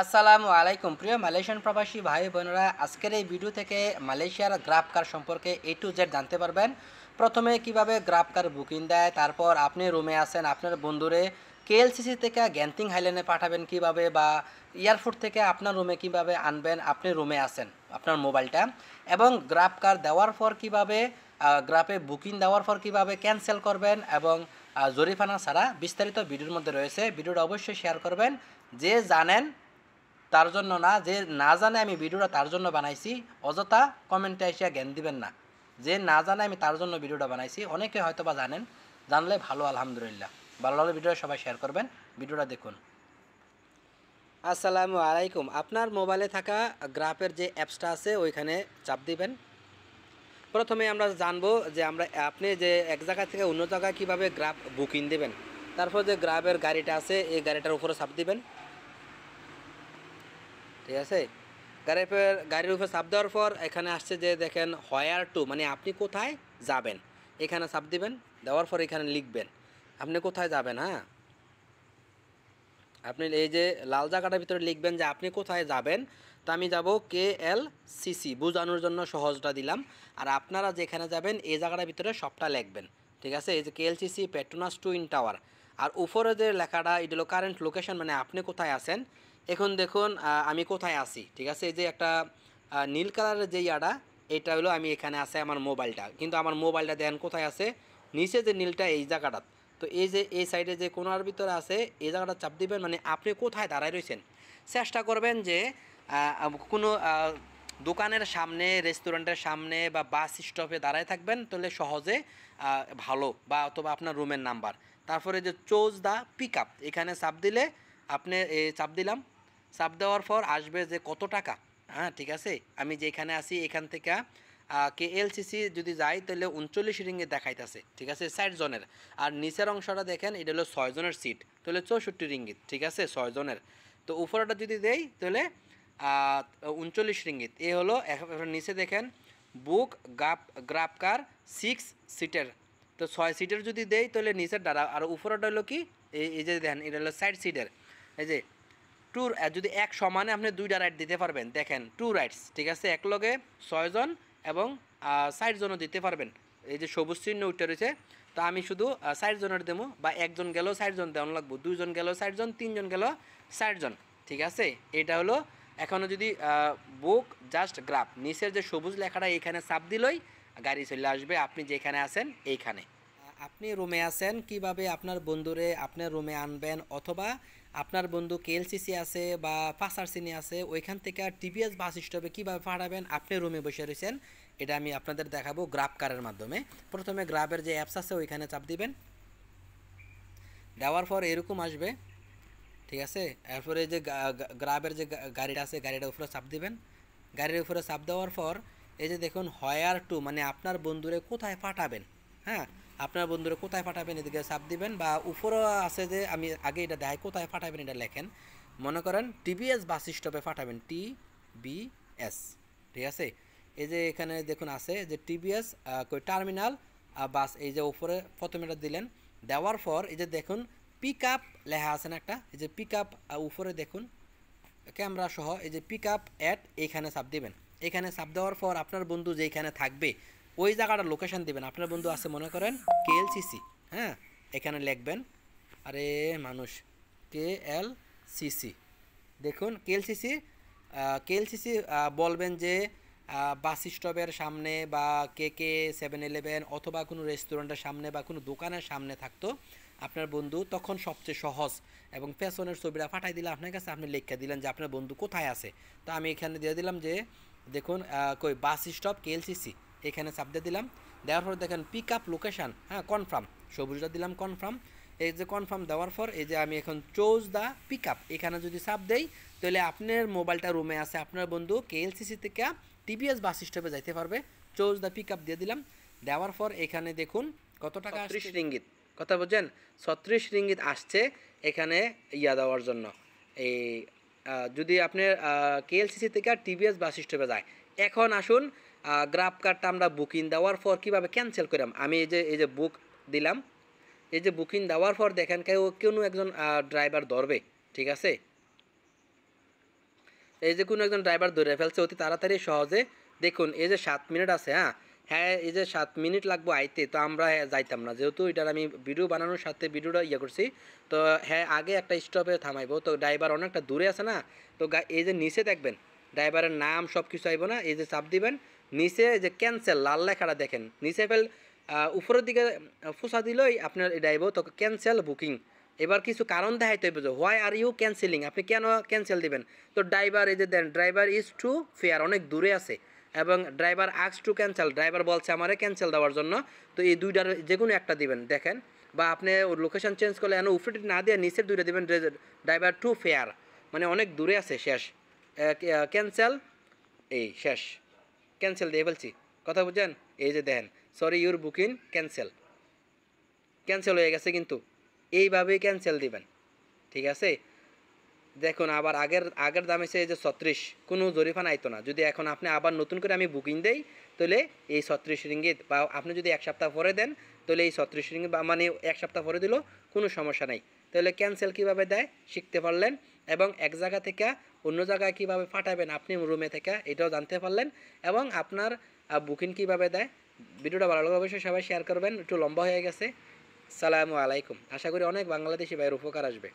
আসসালামু আলাইকুম প্রিয় মালয়েশিয়ান প্রবাসী ভাই বোনেরা, আজকের এই ভিডিও থেকে মালয়েশিয়ার গ্রাব কার সম্পর্কে এ টু জেড জানতে পারবেন। প্রথমে কিভাবে গ্রাব কার বুকিং দেয়, তারপর আপনি রুমে আছেন, আপনার বন্ধুরে কেএলসিসি থেকে গ্যান্তিং হাইল্যান্ডে পাঠাবেন কিভাবে, বা এয়ারপোর্ট থেকে আপনার রুমে কিভাবে আনবেন, আপনি রুমে আছেন আপনার মোবাইলটা, এবং গ্রাব কার দেওয়ার পর কিভাবে গ্রাফে বুকিং দেওয়ার পর কিভাবে ক্যান্সেল করবেন, এবং জরিমানা ছাড়া বিস্তারিত ভিডিওর মধ্যে রয়েছে। ভিডিওটা অবশ্যই শেয়ার করবেন। যে জানেন তার জন্য না, যে না জানে আমি ভিডিওটা তার জন্য বানাইছি। অযথা কমেন্টে এসে জ্ঞান দিবেন না। যে না জানে আমি তার জন্য ভিডিওটা বানাইছি। অনেকে হয়তো বা জানেন, জানলে ভালো, আলহামদুলিল্লাহ। ভালো লাগলে ভিডিওটা সবাই শেয়ার করবেন। ভিডিওটা দেখুন। আসসালামু আলাইকুম। আপনার মোবাইলে থাকা গ্রাফের যে অ্যাপসটা আছে ওইখানে চাপ দিবেন। প্রথমে আমরা জানবো যে আপনি যে এক জায়গা থেকে অন্য জায়গায় কীভাবে গ্রাফ বুকিং দেবেন। তারপর যে গ্রাফের গাড়িটা আছে এই গাড়িটার উপরে চাপ দিবেন। ঠিক আছে, গাড়ির উপর চাপ দেওয়ার পর এখানে আসছে যে দেখেন হোয়ার টু, মানে আপনি কোথায় যাবেন। এখানে চাপ দিবেন। দেওয়ার পর এখানে লিখবেন আপনি কোথায় যাবেন। হ্যাঁ, আপনি এই যে লাল জায়গাটার ভিতরে লিখবেন যে আপনি কোথায় যাবেন। তো আমি যাব KLCC, বোঝানোর জন্য সহজটা দিলাম। আর আপনারা যেখানে যাবেন এই জায়গাটার ভিতরে সবটা লিখবেন। ঠিক আছে, এই যে KLCC পেট্রোনাস টুইন টাওয়ার। আর উপরে যে লেখাটা এটা হলো কারেন্ট লোকেশন, মানে আপনি কোথায় আছেন। এখন দেখুন আমি কোথায় আছি। ঠিক আছে, এই যে একটা নীল কালারের যে ইয়াটা, এটা হলো আমি এখানে আছে আমার মোবাইলটা, কিন্তু আমার মোবাইলটা দেখেন কোথায় আছে, নিচে যে নীলটা এই জায়গাটা। তো এই যে এই সাইডে যে কোনার ভিতরে আছে এই জায়গাটা চাপ দিবেন, মানে আপনি কোথায় দাঁড়ায় রয়েছেন। চেষ্টা করবেন যে কোনো দোকানের সামনে, রেস্টুরেন্টের সামনে বা বাস স্টপে দাঁড়ায় থাকবেন, তাহলে সহজে ভালো, বা অথবা আপনার রুমের নাম্বার। তারপরে যে চোজ দ্য পিক আপ, এখানে চাপ দিলে আপনি চাপ দিলাম। চাপ দেওয়ার পর আসবে যে কত টাকা। হ্যাঁ, ঠিক আছে, আমি যেখানে আছি এখান থেকে KLCC যদি যাই তাহলে 39 রিঙ্গিত দেখাইতেছে। ঠিক আছে, 60 জনের। আর নিচের অংশটা দেখেন, এটা হলো 6 জনের সিট, তাহলে 64 রিঙ্গিত। ঠিক আছে, 6 জনের। তো উপরেটা যদি দেই তাহলে 39 রিঙ্গিত। এ হলো। নিচে দেখেন বুক গ্রাব কার 6 সিটের। তো 6 সিটের যদি দেই তাহলে নিচের দ্বারা, আর উপরেটা হলো কি, এই যে দেখেন এটা হলো 60 সিটের। এই যে ট্যুর, যদি এক সমানে আপনি দুইটা রাইড দিতে পারবেন। দেখেন 2 রাইডস। ঠিক আছে, এক লগে 6 জন এবং 60 জনও দিতে পারবেন। এই যে সবুজ চিহ্ন উঠে রয়েছে। তো আমি শুধু 60 জনের দেবো, বা একজন গেলেও 60 জন দেওয়ান লাগবো, দুইজন গেলেও 60 জন, তিনজন গেলেও 60 জন। ঠিক আছে, এটা হলো। এখনও যদি বুক জাস্ট গ্রাফ, নিচের যে সবুজ লেখাটা এইখানে চাপ দিলই গাড়ি চলে আসবে আপনি যেখানে আছেন এইখানে। আপনি রুমে আছেন, কিভাবে আপনার বন্ধুরে আপনার রুমে আনবেন, অথবা আপনার বন্ধু KLCC আছে বা পাসারসিনি আছে, ওইখান থেকে TPS বাস স্টপে কীভাবে পাঠাবেন, আপনি রুমে বসে রয়েছেন, এটা আমি আপনাদের দেখাবো গ্রাব কারের মাধ্যমে। প্রথমে গ্রাবের যে অ্যাপস আছে ওইখানে চাপ দিবেন। দেওয়ার পর এরকম আসবে। ঠিক আছে, এরপরে যে গ্রাবের যে গাড়িটা আছে গাড়িটার উপরে চাপ দিবেন। গাড়ির উপরে চাপ দেওয়ার পর এই যে দেখুন হোয়ার টু, মানে আপনার বন্ধুরে কোথায় পাঠাবেন। হ্যাঁ, আপনার বন্ধুরে কোথায় পাঠাবেন এদিকে চাপ দিবেন। বা উপরেও আছে যে আমি আগে এটা দেখাই কোথায় পাঠাবেন, এটা লেখেন। মনে করেন TBS বাস স্টপে পাঠাবেন, TBS। ঠিক আছে, এই যে এখানে দেখুন আছে যে TBS টার্মিনাল বাস, এই যে উপরে প্রথমে এটা দিলেন। দেওয়ার পর এই যে দেখুন পিক আপ লেখা আছে না একটা, এই যে পিক আপ উপরে দেখুন ক্যামেরা সহ, এই যে পিক আপ অ্যাট, এইখানে চাপ দিবেন। এখানে চাপ দেওয়ার পর আপনার বন্ধু যেখানে থাকবে ওই জায়গাটার লোকেশন দিবেন। আপনার বন্ধু আছে মনে করেন KLCC। হ্যাঁ, এখানে লিখবেন, আরে মানুষ, KLCC। দেখুন KLCC, KLCC বলবেন যে বাস স্টপের সামনে, বা KK 7-Eleven অথবা কোনো রেস্টুরেন্টের সামনে বা কোনো দোকানের সামনে থাকতো আপনার বন্ধু, তখন সবচেয়ে সহজ। এবং পেছনের ছবিটা পাঠাই দিলে আপনার কাছে, আপনি লিখে দিলেন যে আপনার বন্ধু কোথায় আছে। তো আমি এখানে দিয়ে দিলাম যে দেখুন কই বাস স্টপ KLCC, এখানে চাপ দিয়ে দিলাম। দেওয়ার পর দেখেন পিক আপ লোকেশান, হ্যাঁ কনফার্ম, সবুজটা দিলাম কনফার্ম। এই যে কনফার্ম দেওয়ার পর এই যে আমি এখন চোজ দ্য পিক আপ, এখানে যদি চাপ দেই তাহলে আপনার মোবাইলটা রুমে আছে, আপনার বন্ধু KLCC থেকে TBS বাস স্টপে যাইতে পারবে। চোজ দ্য পিক আপ দিয়ে দিলাম। দেওয়ার পর এখানে দেখুন কত টাকা, 36 রিঙ্গিত। কথা বুঝছেন, 36 রিঙ্গিত আসছে এখানে ইয়া দেওয়ার জন্য। এই যদি আপনি KLCC থেকে TBS বাস স্টপে যায়। এখন আসুন গ্রাব কার্ডটা আমরা বুকিং দেওয়ার পর কীভাবে ক্যান্সেল করলাম। আমি এই যে বুক দিলাম। এই যে বুকিং দেওয়ার পর দেখেন কোনো একজন ড্রাইভার ধরবে। ঠিক আছে, এই যে কোনো একজন ড্রাইভার ধরে ফেলছে অতি তাড়াতাড়ি সহজে, দেখুন এই যে 7 মিনিট আছে, হ্যাঁ হ্যাঁ এই যে 7 মিনিট লাগবো আইতে, তো আমরা যাইতাম না, যেহেতু এটার আমি ভিডিও বানানোর সাথে ভিডিওটা ইয়ে করছি। তো হ্যাঁ আগে একটা স্টপে থামাইবো, তো ড্রাইভার অনেকটা দূরে আছে না, তো এই যে নিচে দেখবেন ড্রাইভারের নাম সব কিছু আইব না, এই যে চাপ দিবেন নিচে যে ক্যান্সেল লাল লেখাটা দেখেন নিচে ফেল, উপরের দিকে ফুসা দিলেই আপনার এটা আইব, তো ক্যান্সেল বুকিং। এবার কিছু কারণ দেখাইতে হবে যে হোয়াই আর ইউ ক্যান্সেলিং, আপনি কেন ক্যান্সেল দিবেন। তো ড্রাইভার এই যে দেন ড্রাইভার ইজ টু ফেয়ার, অনেক দূরে আছে, এবং ড্রাইভার আক্স টু ক্যান্সেল, ড্রাইভার বলছে আমারে ক্যান্সেল দেওয়ার জন্য। তো এই দুইটার যে কোনো একটা দিবেন দেখেন, বা আপনি লোকেশন চেঞ্জ করলে এনে উপরে না দিয়ে নিচের দুইটা দিবেন, ড্রাইভার টু ফেয়ার মানে অনেক দূরে আছে, শেষ ক্যান্সেল, এই শেষ ক্যান্সেল দিয়ে ফেলছি, কথা বুঝছেন। এই যে দেখেন sorry your booking cancel, cancel হয়ে গেছে কিন্তু, এইভাবেই ক্যান্সেল দিবেন, ঠিক আছে। দেখুন আবার আগের আগের দাম এসে এই যে 36, কোনো জরিফানা আইতো না, যদি এখন আপনি আবার নতুন করে আমি বুকিং দেই তাহলে এই 36 রিঙ্গিত, বা আপনি যদি 1 সপ্তাহ পরে দেন তাহলে এই 36 রিঙ্গিত, বা মানে 1 সপ্তাহ পরে দিলেও কোনো সমস্যা নাই। তাহলে ক্যান্সেল কীভাবে দেয় শিখতে পারলেন, এবং এক জায়গা থেকে অন্য জায়গায় কীভাবে পাঠাবেন আপনি রুমে থেকে এটাও জানতে পারলেন, এবং আপনার বুকিং কীভাবে দেয়। ভিডিওটা ভালো লাগলে অবশ্যই সবাই শেয়ার করবেন, একটু লম্বা হয়ে গেছে। সালামু আলাইকুম, আশা করি অনেক বাংলাদেশি ভাইয়ের উপকার আসবে।